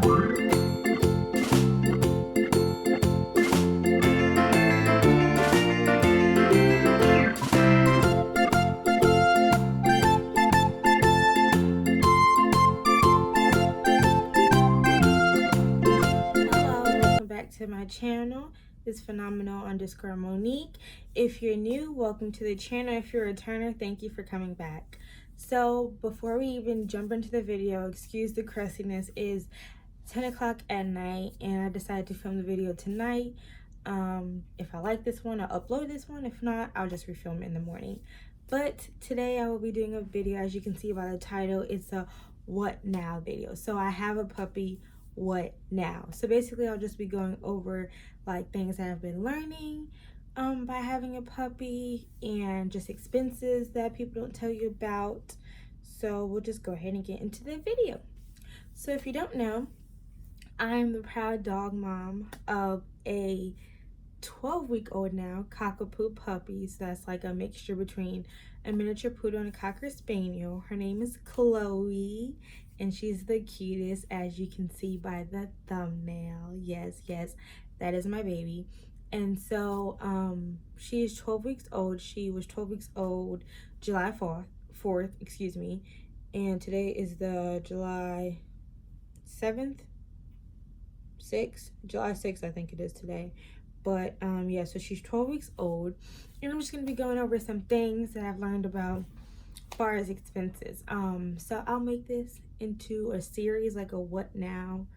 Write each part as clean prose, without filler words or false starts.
To my channel is phenomenal_Monique. If you're new, welcome to the channel. If you're a returner, thank you for coming back. So before we even jump into the video, excuse the crustiness, is 10 o'clock at night and I decided to film the video tonight. If I like this one, I'll upload this one. If not, I'll just refilm it in the morning. But today I will be doing a video. As you can see by the title, it's a what now video. So I have a puppy. What now? So basically I'll just be going over like things that I've been learning by having a puppy, and just expenses that people don't tell you about. So we'll just go ahead and get into the video. So if you don't know, I'm the proud dog mom of a 12-week-old now cockapoo puppy. So that's like a mixture between a miniature poodle and a cocker spaniel. Her name is Chloe, and she's the cutest, as you can see by the thumbnail. Yes, that is my baby. And so she is 12 weeks old. She was 12 weeks old July 4th, excuse me, and today is the July 7th, July 6th, I think it is today. But yeah, so she's 12 weeks old, and I'm just gonna be going over some things that I've learned about as far as expenses. So I'll make this into a series, like a what now.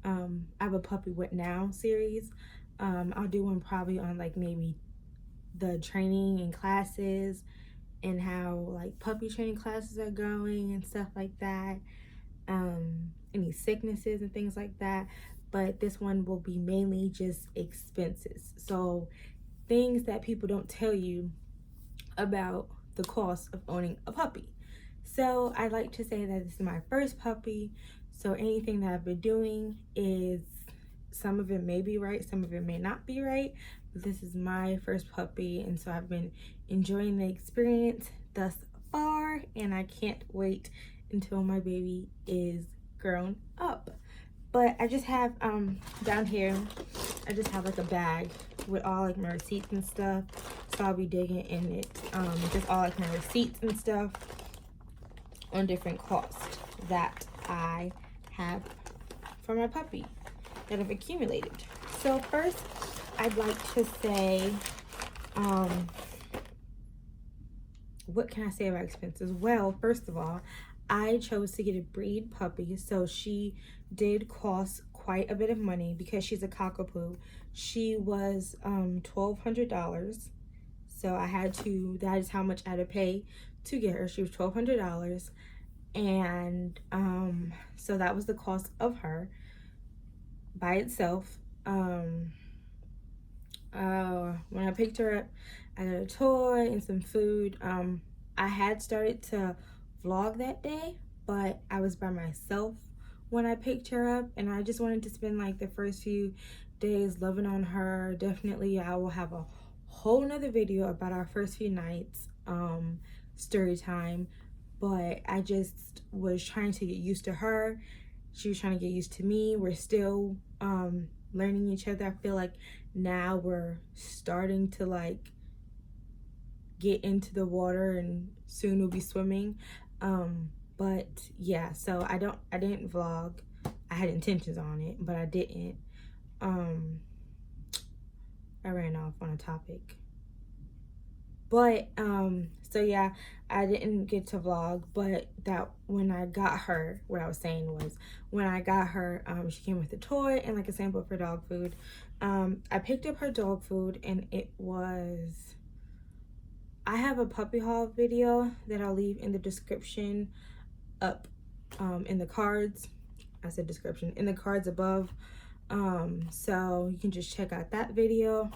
I have a puppy what now series. I'll do one probably on like maybe the training and classes and how like puppy training classes are going and stuff like that. Any sicknesses and things like that. But this one will be mainly just expenses. So things that people don't tell you about the cost of owning a puppy. So I like to say that this is my first puppy. So anything that I've been doing is, some of it may be right, some of it may not be right, but this is my first puppy, and so I've been enjoying the experience thus far, and I can't wait until my baby is grown up. But I just have down here, I just have like a bag with all like my receipts and stuff. So I'll be digging in it, just all like my receipts and stuff on different costs that I have for my puppy that I've accumulated. So first, I'd like to say, what can I say about expenses? Well, first of all, I chose to get a breed puppy, so she did cost quite a bit of money because she's a cockapoo. She was $1,200. So that is how much I had to pay to get her. She was $1,200. And so that was the cost of her by itself. When I picked her up, I got a toy and some food. I had started to vlog that day, but I was by myself when I picked her up, and I just wanted to spend like the first few days loving on her. Definitely I will have a whole nother video about our first few nights, story time, but I just was trying to get used to her. She was trying to get used to me. We're still learning each other. I feel like now we're starting to like get into the water, and soon we'll be swimming. But yeah, so I didn't vlog. I had intentions on it, but I didn't. I ran off on a topic. But so yeah, I didn't get to vlog, but that when I got her, what I was saying was, when I got her, she came with a toy and like a sample of her dog food. I picked up her dog food, and it was, I have a puppy haul video that I'll leave in the description up, in the cards. I said description, in the cards above. So you can just check out that video.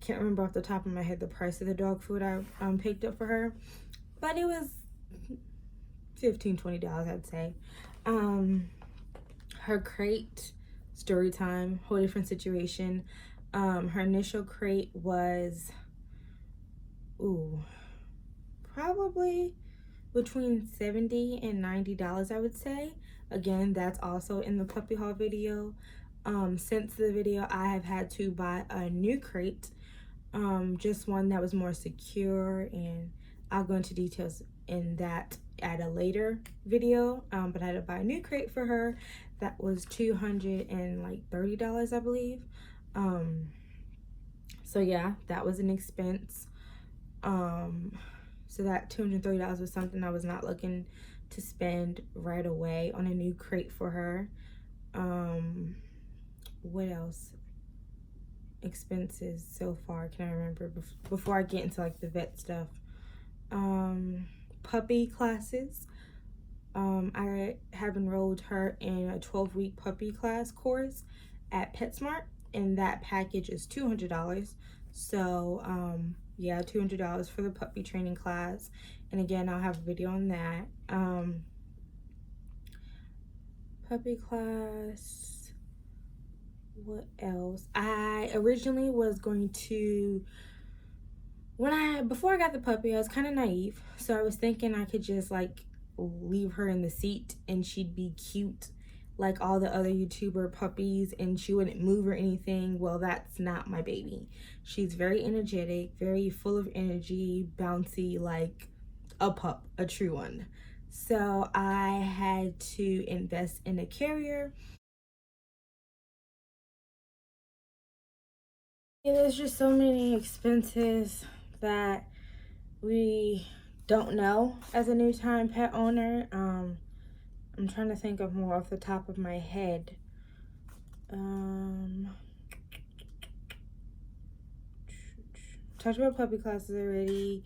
Can't remember off the top of my head the price of the dog food I picked up for her, but it was $15-20, I'd say. Her crate, story time, whole different situation. Her initial crate was probably between $70 and $90, I would say. Again, that's also in the puppy haul video. Since the video, I have had to buy a new crate, just one that was more secure, and I'll go into details in that at a later video. But I had to buy a new crate for her that was $230, I believe. So yeah, that was an expense. So that $230 was something I was not looking to spend right away on a new crate for her. What else? Expenses so far can I remember before I get into like the vet stuff. Puppy classes. I have enrolled her in a 12-week puppy class course at PetSmart, and that package is $200. So yeah, $200 for the puppy training class, and again, I'll have a video on that. Puppy class. What else? I originally was going to, before I got the puppy, I was kind of naive, so I was thinking I could just like leave her in the seat and she'd be cute like all the other YouTuber puppies and she wouldn't move or anything. Well, that's not my baby. She's very energetic, very full of energy, bouncy, like a pup, a true one. So I had to invest in a carrier. Yeah, there's just so many expenses that we don't know as a new time pet owner. I'm trying to think of more off the top of my head. Talked about puppy classes already.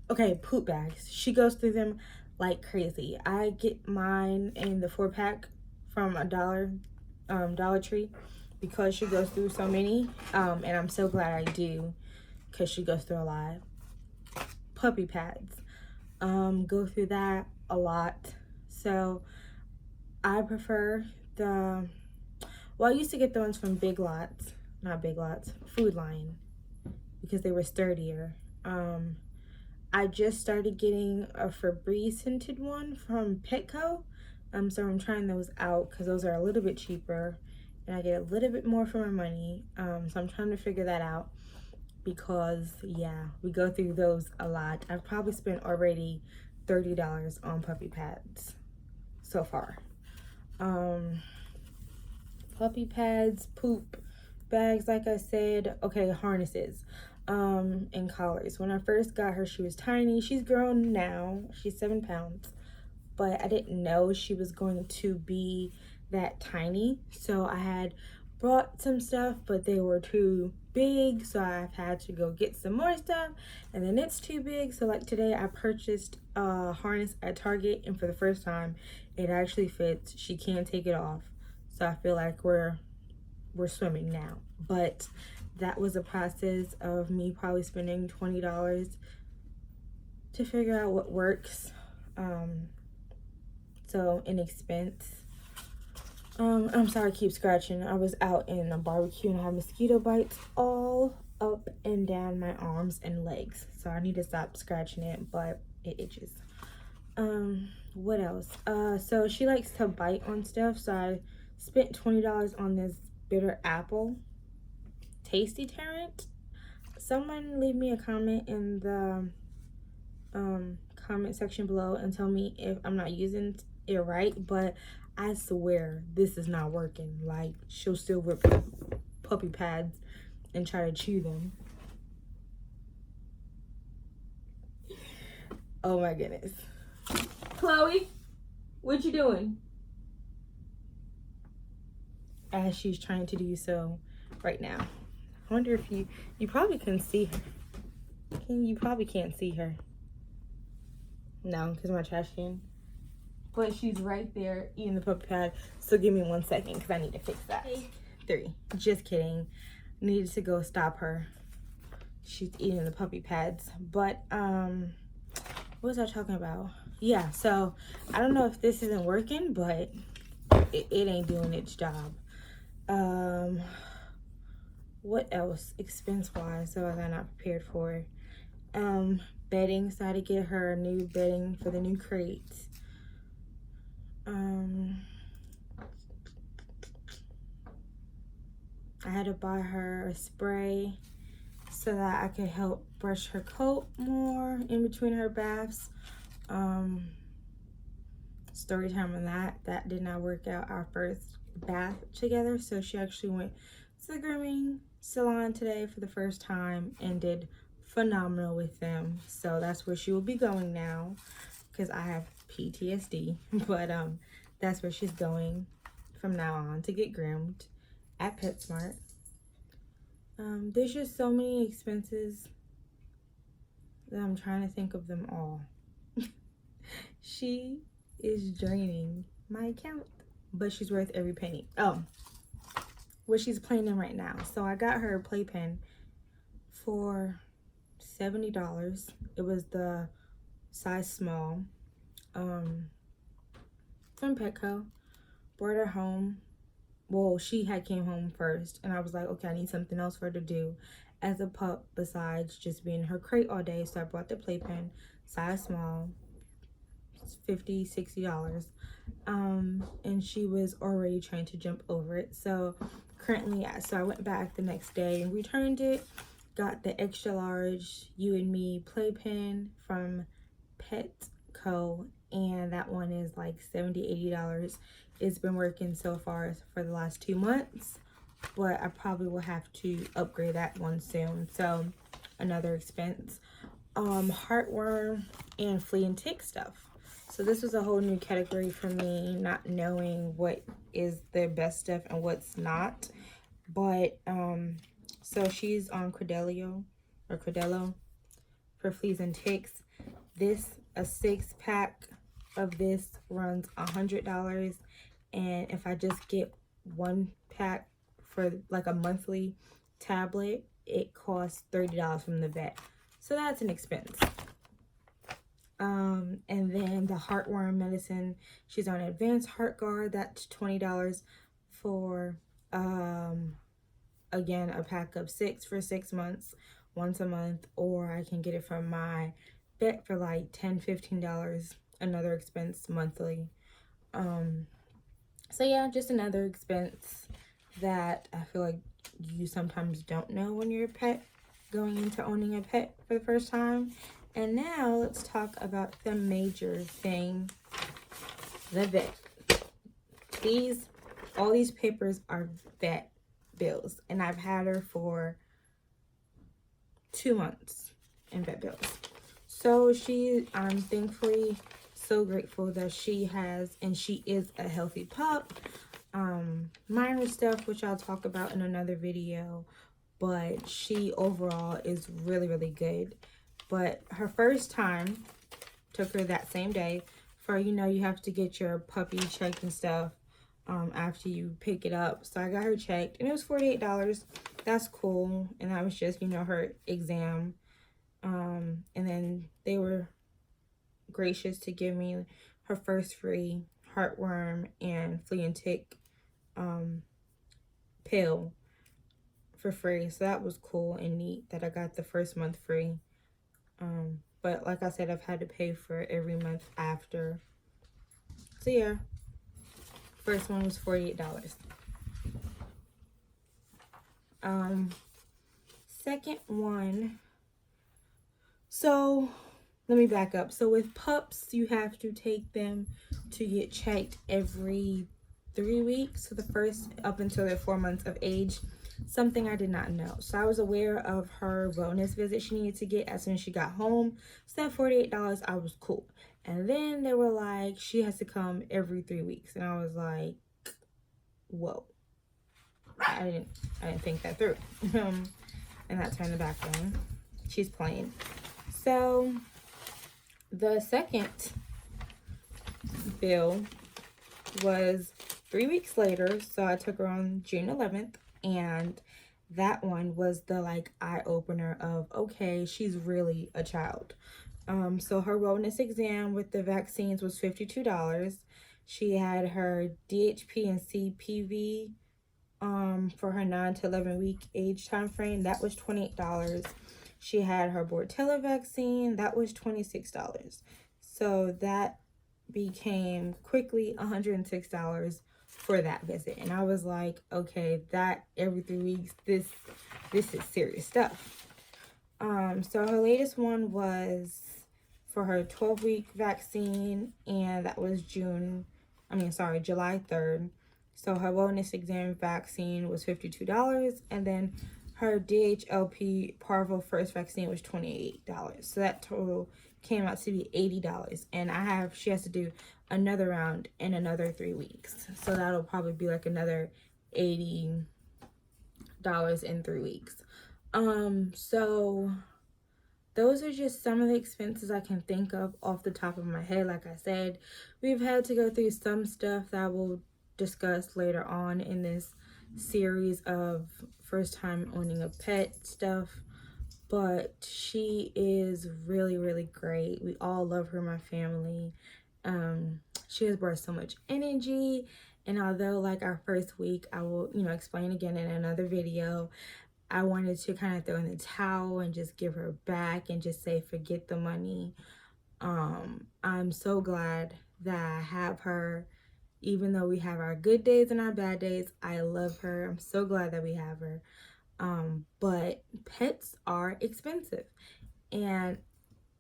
Okay, poop bags. She goes through them like crazy. I get mine in the 4-pack from a Dollar Tree because she goes through so many. And I'm so glad I do because she goes through a lot. Puppy pads. Go through that a lot. So I prefer I used to get the ones from Big Lots, not Big Lots, Food Lion, because they were sturdier. I just started getting a Febreze scented one from Petco. So I'm trying those out because those are a little bit cheaper and I get a little bit more for my money. So I'm trying to figure that out because yeah, we go through those a lot. I've probably spent already $30 on puppy pads so far. Puppy pads, poop bags, like I said. Okay, harnesses and collars. When I first got her, she was tiny. She's grown now. She's 7 pounds, but I didn't know she was going to be that tiny. So I had brought some stuff, but they were too big, so I've had to go get some more stuff, and then it's too big. So like today I purchased a harness at Target, and for the first time it actually fits. She can take it off, so I feel like we're swimming now. But that was a process of me probably spending $20 to figure out what works. So an expense. I'm sorry I keep scratching. I was out in a barbecue and I had mosquito bites all up and down my arms and legs. So I need to stop scratching it, but it itches. What else? So she likes to bite on stuff, so I spent $20 on this bitter apple tasty Tarrant. Someone leave me a comment in the comment section below and tell me if I'm not using it right, but I swear this is not working. Like, she'll still rip puppy pads and try to chew them. Oh my goodness. Chloe, what you doing? As she's trying to do so right now. I wonder if you probably can see her. You probably can't see her. No, because my trash can. But she's right there eating the puppy pad. So give me 1 second because I need to fix that. 3. Just kidding. Needed to go stop her. She's eating the puppy pads. But what was I talking about? Yeah, so I don't know if this isn't working, but it ain't doing its job. What else expense wise so was I not prepared for? Bedding, so I had to get her new bedding for the new crates. I had to buy her a spray so that I could help brush her coat more in between her baths. Story time on that did not work out our first bath together, so she actually went to the grooming salon today for the first time and did phenomenal with them. So that's where she will be going now, because I have PTSD. But that's where she's going from now on, to get groomed at PetSmart. There's just so many expenses that I'm trying to think of them all. She is draining my account, but she's worth every penny. Oh, what she's playing in right now. So I got her a playpen for $70. It was the size small, from Petco. Brought her home. Well, she had came home first, and I was like, okay, I need something else for her to do as a pup besides just being in her crate all day. So I brought the playpen, size small, $50, $60. And she was already trying to jump over it. So currently, so I went back the next day and returned it. Got the extra large You and Me playpen from Petco, and that one is like $70, $80. It's been working so far for the last 2 months, but I probably will have to upgrade that one soon. So another expense. Heartworm and flea and tick stuff. So this was a whole new category for me, not knowing what is the best stuff and what's not. But so she's on Credelio for fleas and ticks. This, a 6-pack of this runs $100, and if I just get 1 pack for like a monthly tablet, it costs $30 from the vet. So that's an expense. And then the heartworm medicine, she's on Advanced Heart Guard. That's $20 for again, a pack of 6 for 6 months, once a month, or I can get it from my vet for like $10, $15, another expense monthly. So yeah, just another expense that I feel like you sometimes don't know when you're a pet, going into owning a pet for the first time. And now let's talk about the major thing, the vet. All these papers are vet bills, and I've had her for 2 months in vet bills. So I'm thankfully so grateful that she is a healthy pup. Minor stuff, which I'll talk about in another video, but she overall is really, really good. But her first time, took her that same day. For, you have to get your puppy checked and stuff after you pick it up. So I got her checked, and it was $48. That's cool. And that was just, her exam. And then they were gracious to give me her first free heartworm and flea and tick pill for free. So that was cool and neat that I got the first month free. But like I said, I've had to pay for every month after. So yeah, first one was $48. Second one, so let me back up. So with pups, you have to take them to get checked every 3 weeks. So the first, up until they're 4 months of age. Something I did not know. So I was aware of her wellness visit she needed to get as soon as she got home. So that $48, I was cool. And then they were like, she has to come every 3 weeks. And I was like, whoa. I didn't think that through. And that's her in the background. She's playing. So the second bill was 3 weeks later. So I took her on June 11th. And that one was the eye opener of, okay, she's really a child. So her wellness exam with the vaccines was $52. She had her DHP and CPV for her 9 to 11 week age time frame. That was $28. She had her Bordetella vaccine. That was $26. So that became quickly $106 for that visit. And I was like, okay, that every 3 weeks, this is serious stuff. So her latest one was for her 12-week vaccine, and that was July 3rd. So her wellness exam vaccine was $52, and then her DHLP Parvo first vaccine was $28. So that total came out to be $80. And she has to do another round in another 3 weeks. So that'll probably be like another $80 in 3 weeks. So those are just some of the expenses I can think of off the top of my head. Like I said, we've had to go through some stuff that we'll discuss later on in this series of first time owning a pet stuff. But she is really, really great. We all love her, my family. She has brought so much energy. And although like our first week, I will, explain again in another video, I wanted to kind of throw in the towel and just give her back and just say, forget the money. I'm so glad that I have her. Even though we have our good days and our bad days, I love her. I'm so glad that we have her. But pets are expensive. And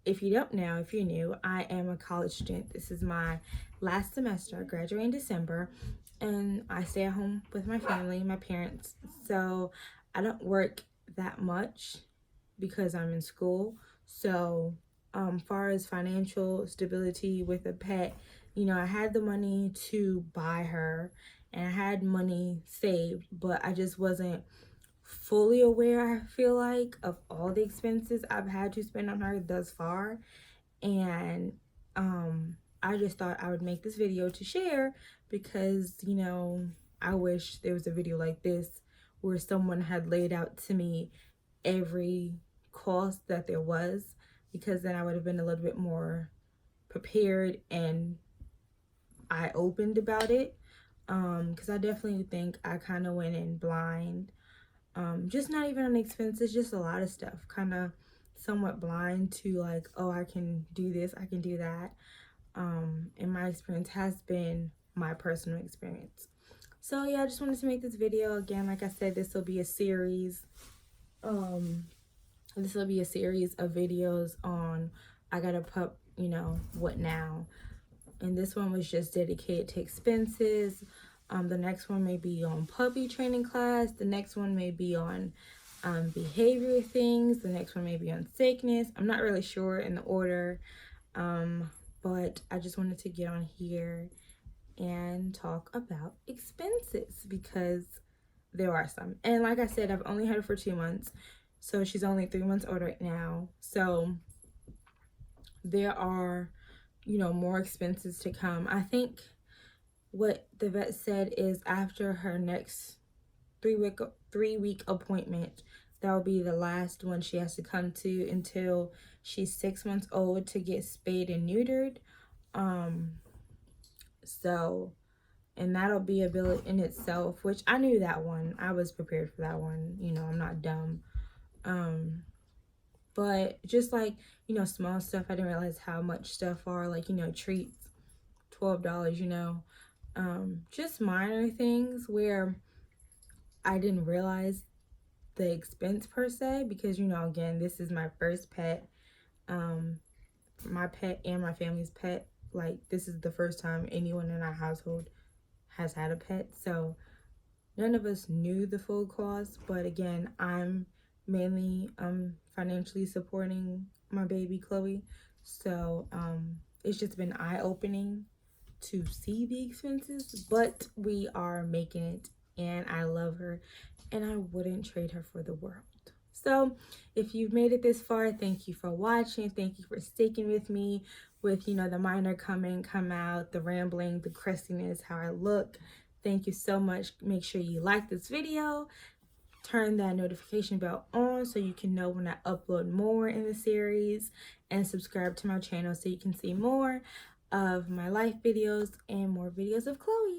if you don't know, if you're new, I am a college student. This is my last semester. I graduate in December. And I stay at home with my family, my parents. So I don't work that much because I'm in school. So far as financial stability with a pet, I had the money to buy her and I had money saved, but I just wasn't fully aware, I feel like, of all the expenses I've had to spend on her thus far. And I just thought I would make this video to share because, I wish there was a video like this where someone had laid out to me every cost that there was, because then I would have been a little bit more prepared and eye-opened about it. Because I definitely think I kind of went in blind. Just not even on expenses, just a lot of stuff. Kind of somewhat blind to like, oh, I can do this, I can do that. And my experience has been my personal experience. So yeah, I just wanted to make this video. Again, like I said, this will be a series. This will be a series of videos on I got a pup, what now? And this one was just dedicated to expenses. The next one may be on puppy training class. The next one may be on behavior things. The next one may be on sickness. I'm not really sure in the order. But I just wanted to get on here and talk about expenses because there are some. And like I said, I've only had her for 2 months. So she's only 3 months old right now. So there are, more expenses to come. I think what the vet said is after her next 3-week appointment, that will be the last one she has to come to until she's 6 months old to get spayed and neutered. So, and that'll be a bill in itself, which I knew that one. I was prepared for that one. I'm not dumb. But just like, small stuff, I didn't realize how much stuff are, like, treats, $12, just minor things where I didn't realize the expense per se, because, again, this is my first pet. My pet and my family's pet. Like, this is the first time anyone in our household has had a pet. So none of us knew the full cost. But again, I'm mainly financially supporting my baby Chloe. So it's just been eye-opening to see the expenses. But we are making it. And I love her. And I wouldn't trade her for the world. So if you've made it this far, thank you for watching. Thank you for sticking with me with, the minor come in, come out, the rambling, the crustiness, how I look. Thank you so much. Make sure you like this video. Turn that notification bell on so you can know when I upload more in the series. And subscribe to my channel so you can see more of my life videos and more videos of Chloe.